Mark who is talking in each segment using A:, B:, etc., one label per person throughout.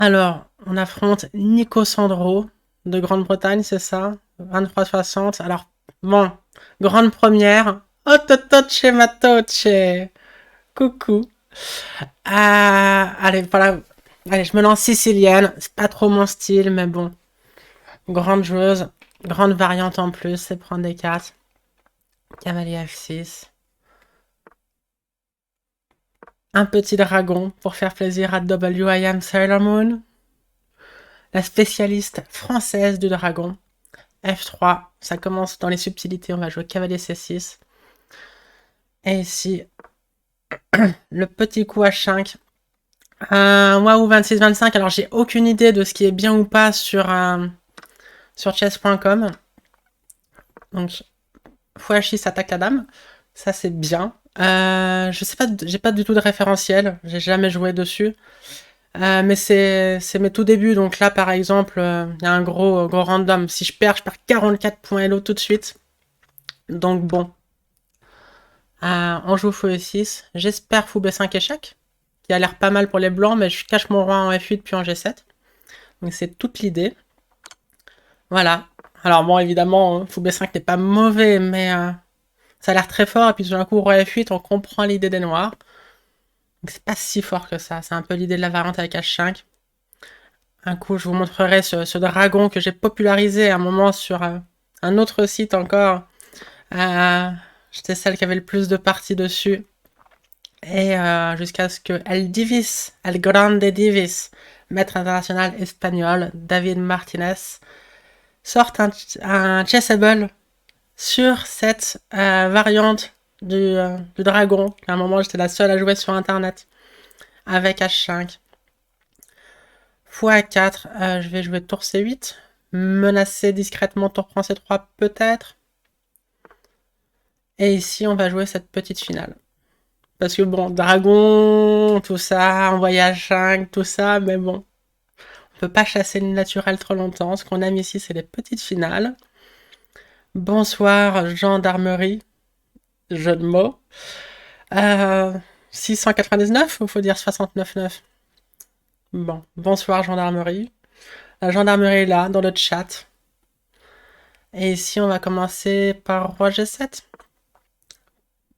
A: Alors, on affronte Nico Sandro de Grande-Bretagne, c'est ça? 23,60. Alors, bon, grande première. Ototoche matoche. Coucou. Allez, voilà. Allez, je me lance sicilienne. C'est pas trop mon style, mais bon. Grande joueuse. Grande variante en plus, c'est prendre des cartes. Cavalier F6. Un petit dragon pour faire plaisir à W.I.M. Sailor Moon. La spécialiste française du dragon. F3, ça commence dans les subtilités, on va jouer cavalier C6. Et ici, le petit coup H5. Waouh, 26-25, alors j'ai aucune idée de ce qui est bien ou pas sur chess.com. Donc, fou H6 attaque la dame, ça c'est bien. Je sais pas, j'ai pas du tout de référentiel, j'ai jamais joué dessus. Mais c'est mes tout débuts, donc là par exemple, il y a un gros random. Si je perds 44 points Elo tout de suite. Donc bon, on joue fou E6. J'espère fou B5 échec, qui a l'air pas mal pour les blancs, mais je cache mon roi en F8 puis en G7. Donc c'est toute l'idée. Voilà. Alors bon, évidemment, fou B5 n'est pas mauvais, mais ça a l'air très fort. Et puis tout d'un coup, roi F8, on comprend l'idée des noirs. Donc c'est pas si fort que ça. C'est un peu l'idée de la variante avec H5. Un coup, je vous montrerai ce dragon que j'ai popularisé à un moment sur un autre site encore. J'étais celle qui avait le plus de parties dessus. Et jusqu'à ce que El Divis, El Grande Divis, maître international espagnol, David Martinez, sorte un chessable sur cette variante du dragon. À un moment, j'étais la seule à jouer sur Internet avec H5. Fou A4, je vais jouer tour C8. Menacer discrètement tour prend C3 peut-être. Et ici, on va jouer cette petite finale. Parce que bon, dragon, tout ça, envoyer H5, tout ça, mais bon. On peut pas chasser le naturel trop longtemps. Ce qu'on aime ici, c'est les petites finales. Bonsoir, gendarmerie. Jeu de mots. 699 ou faut dire 69,9? Bon, bonsoir, gendarmerie. La gendarmerie est là, dans le chat. Et ici, on va commencer par roi G7.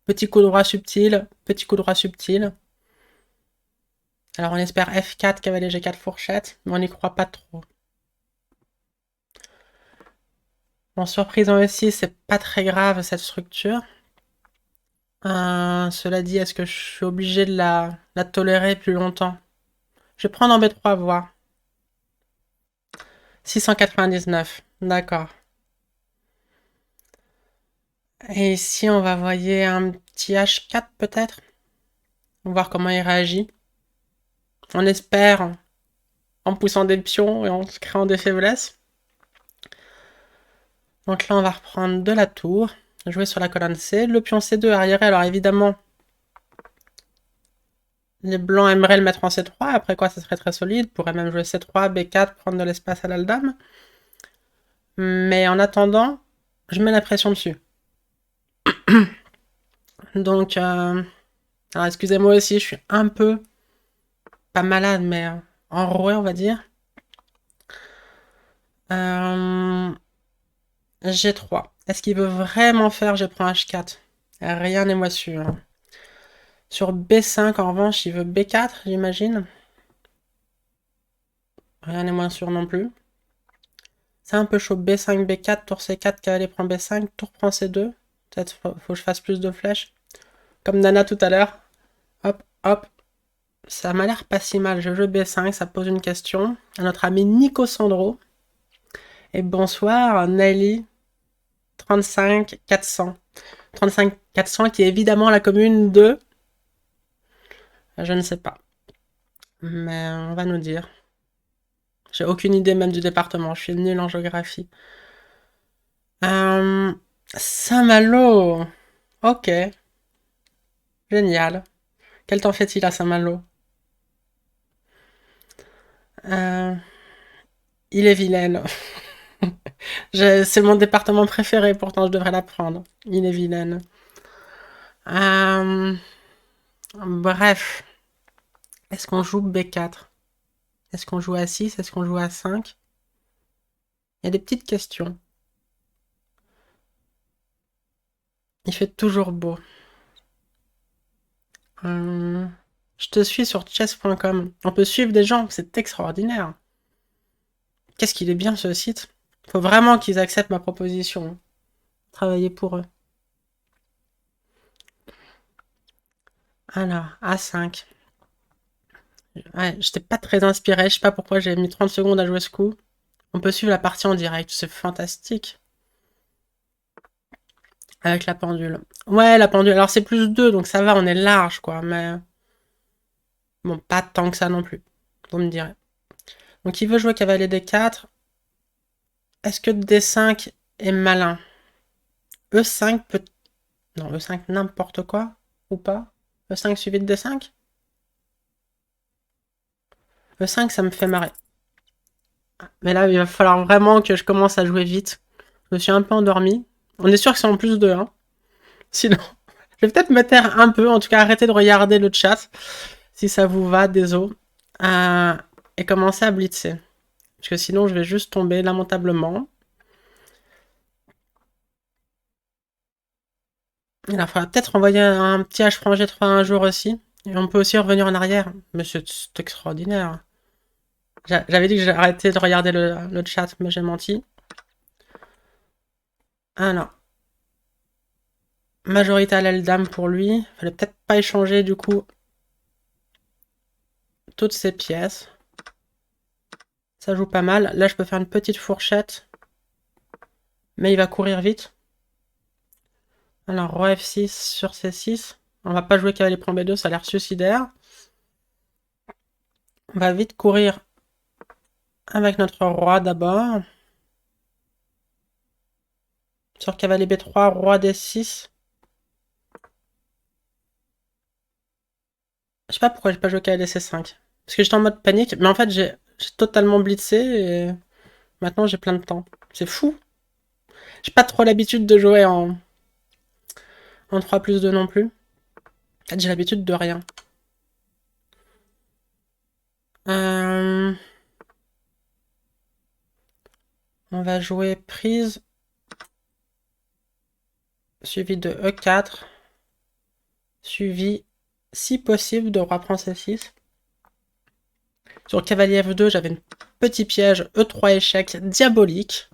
A: Petit coup de droit subtil, petit coup de droit subtil. Alors on espère F4, cavalier G4 fourchette, mais on n'y croit pas trop. Bon, surprise en E6, c'est pas très grave cette structure. Cela dit, est-ce que je suis obligé de la tolérer plus longtemps? Je vais prendre en B3 voir. 699, d'accord. Et ici, on va envoyer un petit H4 peut-être. On va voir comment il réagit. On espère en poussant des pions et en créant des faiblesses. Donc là, on va reprendre de la tour. Jouer sur la colonne C. Le pion C2 arriéré. Alors évidemment, les blancs aimeraient le mettre en C3. Après quoi, ça serait très solide. Pourrait même jouer C3, B4, prendre de l'espace à la dame. Mais en attendant, je mets la pression dessus. Donc, alors excusez-moi aussi, je suis un peu, pas malade, mais enroué, on va dire. G3. Est-ce qu'il veut vraiment faire G prend H4? Rien n'est moi sûr. Sur B5, en revanche, il veut B4, j'imagine. Rien n'est moins sûr non plus. C'est un peu chaud. B5, B4, tour C4, cavalier prend B5, tour prend C2. Peut-être faut que je fasse plus de flèches. Comme Nana tout à l'heure. Hop, hop. Ça m'a l'air pas si mal. Je joue B5, ça pose une question à notre ami Nico Sandro. Et bonsoir, Nelly. 35 400. 35 400 qui est évidemment la commune de... Je ne sais pas. Mais on va nous dire. J'ai aucune idée même du département. Je suis nul en géographie. Euh, Saint-Malo. Ok. Génial. Quel temps fait-il à Saint-Malo? euh, Il est vilaine. C'est mon département préféré, pourtant je devrais l'apprendre. Il est vilaine. Bref. Est-ce qu'on joue B4? Est-ce qu'on joue à 6? Est-ce qu'on joue à 5? Il y a des petites questions. Il fait toujours beau. Je te suis sur chess.com. On peut suivre des gens, c'est extraordinaire. Qu'est-ce qu'il est bien ce site. Faut vraiment qu'ils acceptent ma proposition. Travailler pour eux. Alors, A5. Ouais, j'étais pas très inspiré. Je sais pas pourquoi j'ai mis 30 secondes à jouer ce coup. On peut suivre la partie en direct, c'est fantastique. Avec la pendule. Ouais, la pendule. Alors c'est plus 2, donc ça va, on est large, quoi. Mais bon, pas tant que ça non plus. Vous me direz. Donc il veut jouer cavalier D4. Est-ce que D5 est malin? E5 peut... Non, E5 n'importe quoi. Ou pas? E5 suivi de D5? E5, ça me fait marrer. Mais là, il va falloir vraiment que je commence à jouer vite. Je me suis un peu endormi. On est sûr que c'est en plus 2, hein. Sinon, je vais peut-être me taire un peu. En tout cas, arrêter de regarder le chat. Si ça vous va, désolé. Et commencer à blitzer. Parce que sinon, je vais juste tomber lamentablement. Il faudra peut-être envoyer un petit H G3 un jour aussi. Et on peut aussi revenir en arrière. Mais c'est extraordinaire. J'avais dit que j'arrêtais de regarder le chat, mais j'ai menti. Alors. Majorité à l'aile dame pour lui. Fallait peut-être pas échanger du coup toutes ces pièces. Ça joue pas mal. Là, je peux faire une petite fourchette. Mais il va courir vite. Alors, roi F6 sur C6. On va pas jouer cavalier prend B2, ça a l'air suicidaire. On va vite courir avec notre roi d'abord. Sur cavalier B3, roi D6. Je sais pas pourquoi j'ai pas joué cavalier C5. Parce que j'étais en mode panique. Mais en fait, j'ai totalement blitzé et maintenant j'ai plein de temps. C'est fou. J'ai pas trop l'habitude de jouer en 3+2 non plus. En fait, j'ai l'habitude de rien. On va jouer prise. Suivi de E4. Suivi, si possible, de roi prend C6. Sur cavalier F2, j'avais un petit piège E3 échec diabolique.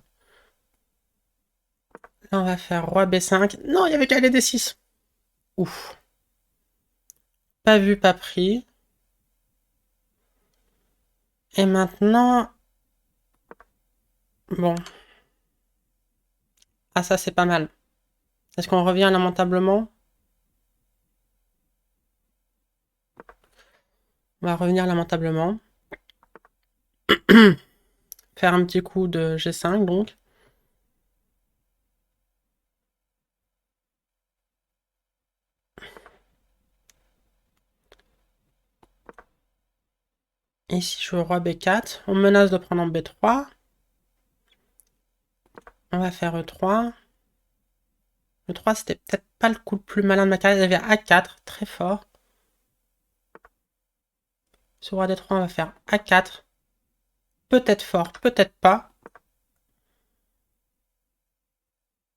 A: Là, on va faire roi B5. Non, il y avait cavalier D6. Ouf. Pas vu, pas pris. Et maintenant... Bon. Ah, ça, c'est pas mal. Est-ce qu'on revient lamentablement? On va revenir lamentablement. Faire un petit coup de G5, donc. Ici, je joue roi B4. On menace de prendre en B3. On va faire E3. E3, c'était peut-être pas le coup le plus malin de ma carrière. Il y avait A4, très fort. Sur roi D3, on va faire A4. Peut-être fort, peut-être pas.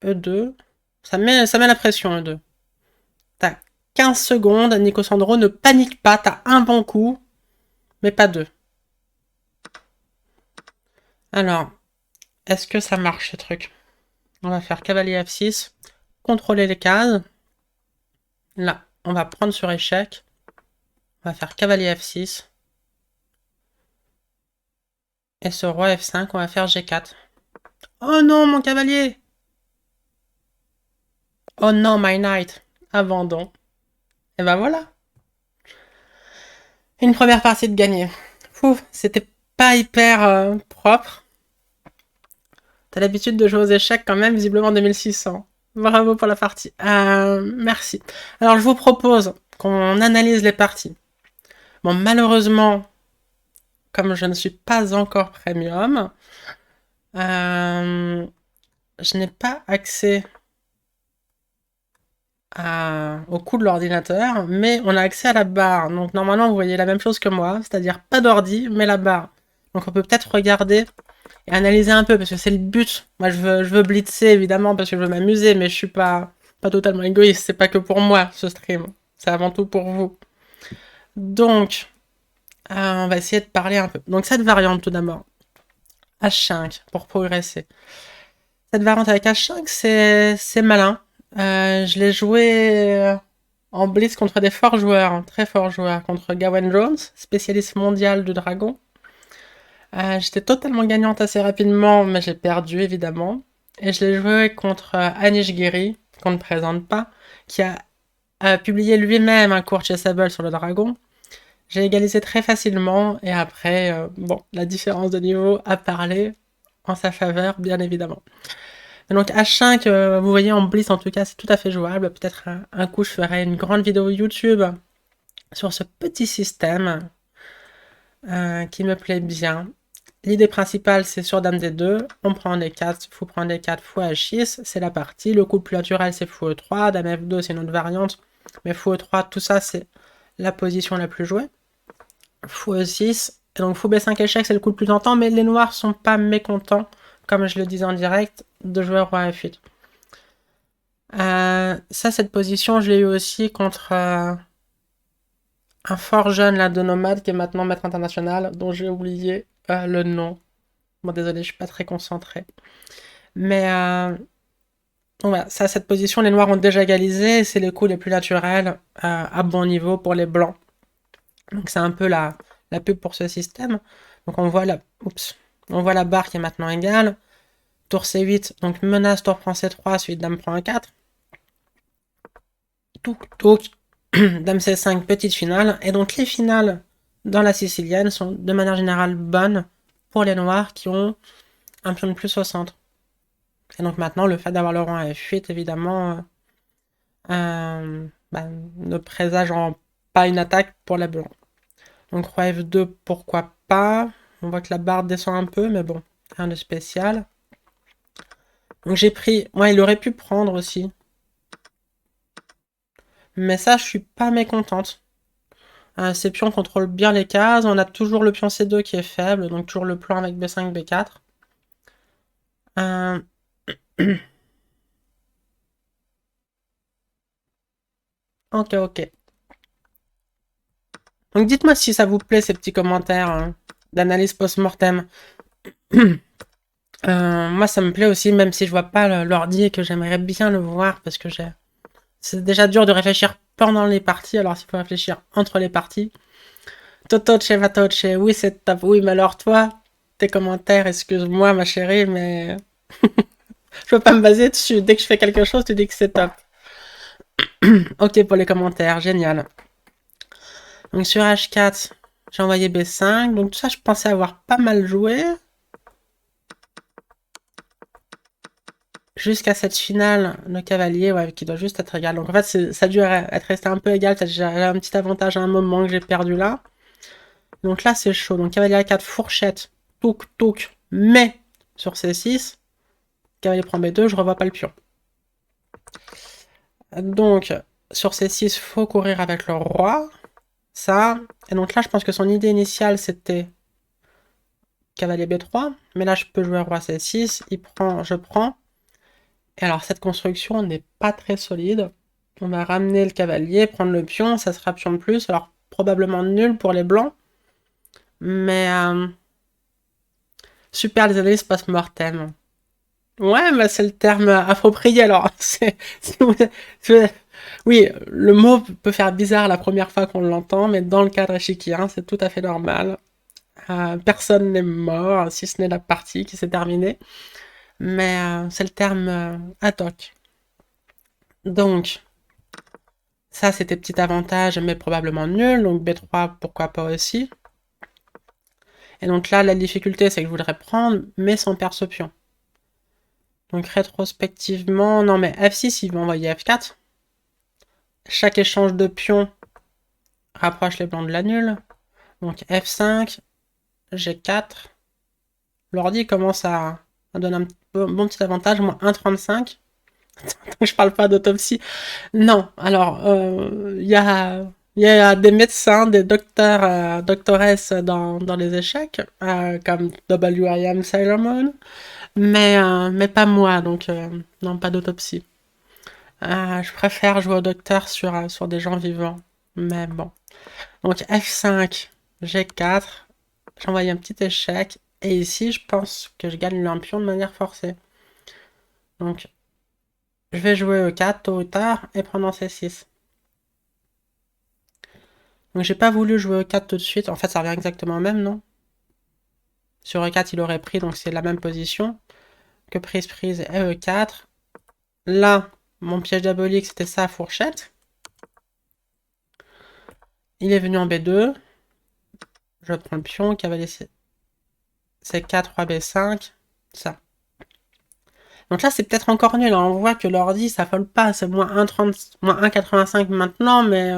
A: E2. Ça met la pression, E2. T'as 15 secondes. Nico Sandro, ne panique pas. T'as un bon coup, mais pas deux. Alors, est-ce que ça marche, ce truc? On va faire cavalier F6. Contrôler les cases. Là, on va prendre sur échec. On va faire cavalier F6. Et ce roi F5, on va faire G4. Oh non, mon cavalier! Oh non, my knight! Abandon. Et ben voilà. Une première partie de gagnée. Ouf, c'était pas hyper propre. T'as l'habitude de jouer aux échecs quand même, visiblement 2600. Bravo pour la partie. Merci. Alors je vous propose qu'on analyse les parties. Bon, malheureusement, comme je ne suis pas encore premium, je n'ai pas accès au cou de l'ordinateur, mais on a accès à la barre. Donc normalement, vous voyez la même chose que moi, c'est-à-dire pas d'ordi, mais la barre. Donc on peut peut-être regarder et analyser un peu, parce que c'est le but. Moi, je veux blitzer, évidemment, parce que je veux m'amuser, mais je suis pas totalement égoïste. C'est pas que pour moi, ce stream. C'est avant tout pour vous. Donc, on va essayer de parler un peu. Donc cette variante, tout d'abord. H5, pour progresser. Cette variante avec H5, c'est malin. Je l'ai joué en blitz contre des forts joueurs, hein, très forts joueurs, contre Gawain Jones, spécialiste mondial du dragon. J'étais totalement gagnante assez rapidement, mais j'ai perdu évidemment. Et je l'ai joué contre Anish Giri, qu'on ne présente pas, qui a publié lui-même un cours Chessable sur le dragon. J'ai égalisé très facilement, et après, bon, la différence de niveau a parlé en sa faveur, bien évidemment. Donc H5, vous voyez en blitz en tout cas, c'est tout à fait jouable. Peut-être un coup, je ferai une grande vidéo YouTube sur ce petit système qui me plaît bien. L'idée principale, c'est sur Dame D2, on prend des 4, fou prend des 4, fou H6, c'est la partie. Le coup le plus naturel, c'est fou E3, Dame F2, c'est une autre variante, mais fou E3, tout ça, c'est la position la plus jouée. Fou E6, et donc fou B5 échec, c'est le coup le plus tentant, mais les noirs sont pas mécontents, comme je le disais en direct, de jouer roi F8. Ça, cette position, je l'ai eu aussi contre un fort jeune là, de Nomade qui est maintenant maître international, dont j'ai oublié le nom. Bon, désolé, je suis pas très concentré. Mais donc voilà, ça, cette position, les noirs ont déjà égalisé, et c'est les coups les plus naturels à bon niveau pour les blancs. Donc c'est un peu la pub pour ce système. Donc on voit la barre qui est maintenant égale. Tour C8, donc menace, tour prend C3, suite dame prend A4. Touk, Dame C5, petite finale. Et donc les finales dans la sicilienne sont de manière générale bonnes pour les noirs qui ont un pion de plus au centre. Et donc maintenant, le fait d'avoir le roi F8, évidemment, ne présage en pas une attaque pour la blanc. Donc roi F2, pourquoi pas. On voit que la barre descend un peu, mais bon, rien de spécial. Donc j'ai pris... Ouais, il aurait pu prendre aussi. Mais ça, je suis pas mécontente. Ces pions contrôlent bien les cases. On a toujours le pion C2 qui est faible, donc toujours le plan avec B5, B4. Ok, ok. Donc dites-moi si ça vous plaît ces petits commentaires d'analyse post-mortem. Moi ça me plaît aussi, même si je vois pas l'ordi et que j'aimerais bien le voir parce que c'est déjà dur de réfléchir pendant les parties, alors s'il faut réfléchir entre les parties. Totoche, Vatoche, oui c'est top, oui mais alors toi, tes commentaires, excuse-moi ma chérie, mais je peux pas me baser dessus. Dès que je fais quelque chose, tu dis que c'est top. Ok pour les commentaires, génial. Donc sur H4, j'ai envoyé B5, donc tout ça je pensais avoir pas mal joué. Jusqu'à cette finale, le cavalier, ouais, qui doit juste être égal. Donc en fait, ça a dû être resté un peu égal. J'ai un petit avantage à un moment que j'ai perdu là. Donc là, c'est chaud. Donc cavalier A4, fourchette, touk, touk, mais sur C6, cavalier prend B2, je revois pas le pion. Donc sur C6, faut courir avec le roi. Ça. Et donc là, je pense que son idée initiale, c'était cavalier B3. Mais là, je peux jouer roi C6. Il prend, je prends. Et alors, cette construction n'est pas très solide. On va ramener le cavalier, prendre le pion, ça sera pion de plus. Alors, probablement nul pour les blancs. Mais, super les analyses post-mortem. Ouais, bah c'est le terme approprié alors. Oui, le mot peut faire bizarre la première fois qu'on l'entend, mais dans le cadre échiquien, c'est tout à fait normal. Personne n'est mort, si ce n'est la partie qui s'est terminée. Mais c'est le terme ad hoc. Donc, ça, c'était petit avantage, mais probablement nul. Donc B3, pourquoi pas aussi. Et donc là, la difficulté, c'est que je voudrais prendre, mais sans perdre ce pion. Donc rétrospectivement, non mais F6, il va envoyer F4. Chaque échange de pions rapproche les blancs de la nulle. Donc F5, G4. L'ordi commence à donner un bon petit avantage, moins 1,35. Je parle pas d'autopsie. Non, alors, il y a des médecins, des docteurs, doctoresses dans les échecs, comme W.I.M. Salomon, mais pas moi, donc non, pas d'autopsie. Je préfère jouer au docteur sur des gens vivants, mais bon. Donc F5, G4, j'envoie un petit échec, et ici, je pense que je gagne un pion de manière forcée. Donc, je vais jouer E4 tôt ou tard, et prendre en C6. Donc j'ai pas voulu jouer E4 tout de suite. En fait, ça revient exactement au même, non? Sur E4, il aurait pris, donc c'est la même position. Que prise et E4. Là, mon piège diabolique, c'était ça, fourchette. Il est venu en B2. Je prends le pion, cavalier C4, roi B5. Ça. Donc là, c'est peut-être encore nul, hein. On voit que l'ordi, ça folle pas. C'est moins 1,30, moins 1,85 maintenant, mais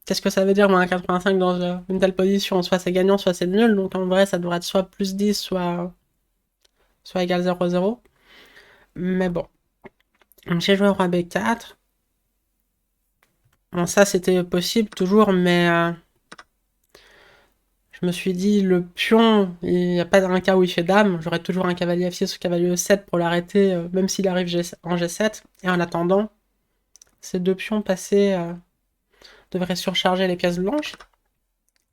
A: qu'est-ce que ça veut dire, moins 1,85 dans une telle position? Soit c'est gagnant, soit c'est nul. Donc en vrai, ça devrait être soit plus 10, soit égal 0,0. Mais bon. J'ai joué roi B4. Bon, ça c'était possible toujours, mais je me suis dit, le pion, il n'y a pas un cas où il fait dame. J'aurais toujours un cavalier F6 ou cavalier E7 pour l'arrêter, même s'il arrive en G7. Et en attendant, ces deux pions passés devraient surcharger les pièces blanches.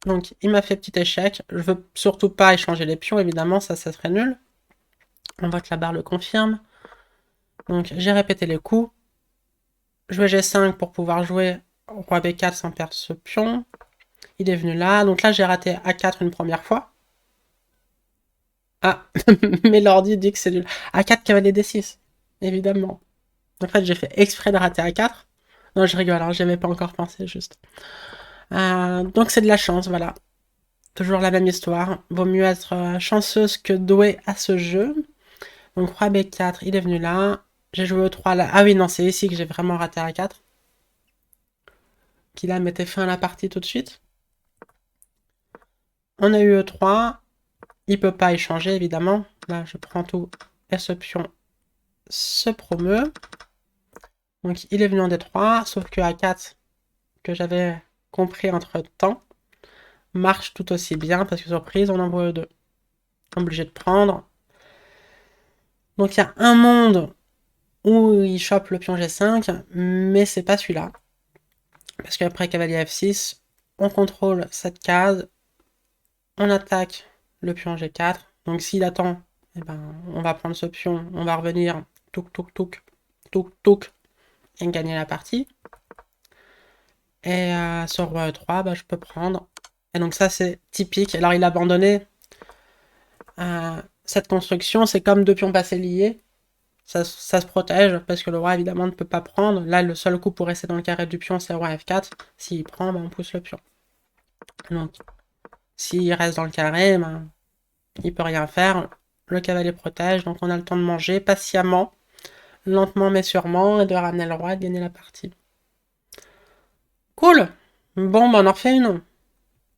A: Donc il m'a fait petit échec. Je veux surtout pas échanger les pions, évidemment, ça serait nul. On voit que la barre le confirme. Donc j'ai répété les coups. Jouer G5 pour pouvoir jouer roi B4 sans perdre ce pion. Il est venu là. Donc là, j'ai raté A4 une première fois. Ah, mais l'ordi dit que c'est nul. A4 cavalier D6, évidemment. En fait, j'ai fait exprès de rater A4. Non, je rigole, hein, j'y avais pas encore pensé, juste. Donc c'est de la chance, voilà. Toujours la même histoire. Vaut mieux être chanceuse que douée à ce jeu. Donc roi B4, il est venu là. J'ai joué au 3 là. Ah oui, non, c'est ici que j'ai vraiment raté A4. Qui là mettait fin à la partie tout de suite. On a eu E3. Il peut pas échanger, évidemment. Là, je prends tout et ce pion se promeut. Donc, il est venu en D3, sauf que A4, que j'avais compris entre temps, marche tout aussi bien, parce que surprise, on envoie E2. Obligé de prendre. Donc, il y a un monde où il chope le pion G5, mais c'est pas celui-là. Parce qu'après cavalier F6, on contrôle cette case, on attaque le pion G4. Donc, s'il attend, eh ben, on va prendre ce pion, on va revenir, touk touk touk, touk touk, et gagner la partie. Et sur roi E3, bah, je peux prendre. Et donc ça, c'est typique. Alors, il a abandonné cette construction. C'est comme deux pions passés liés. Ça se protège, parce que le roi, évidemment, ne peut pas prendre. Là, le seul coup pour rester dans le carré du pion, c'est roi F4. S'il prend, bah, on pousse le pion. Donc, s'il reste dans le carré, bah, il peut rien faire. Le cavalier protège, donc on a le temps de manger patiemment, lentement mais sûrement, et de ramener le roi et de gagner la partie. Cool. Bon, bah, on en refait une.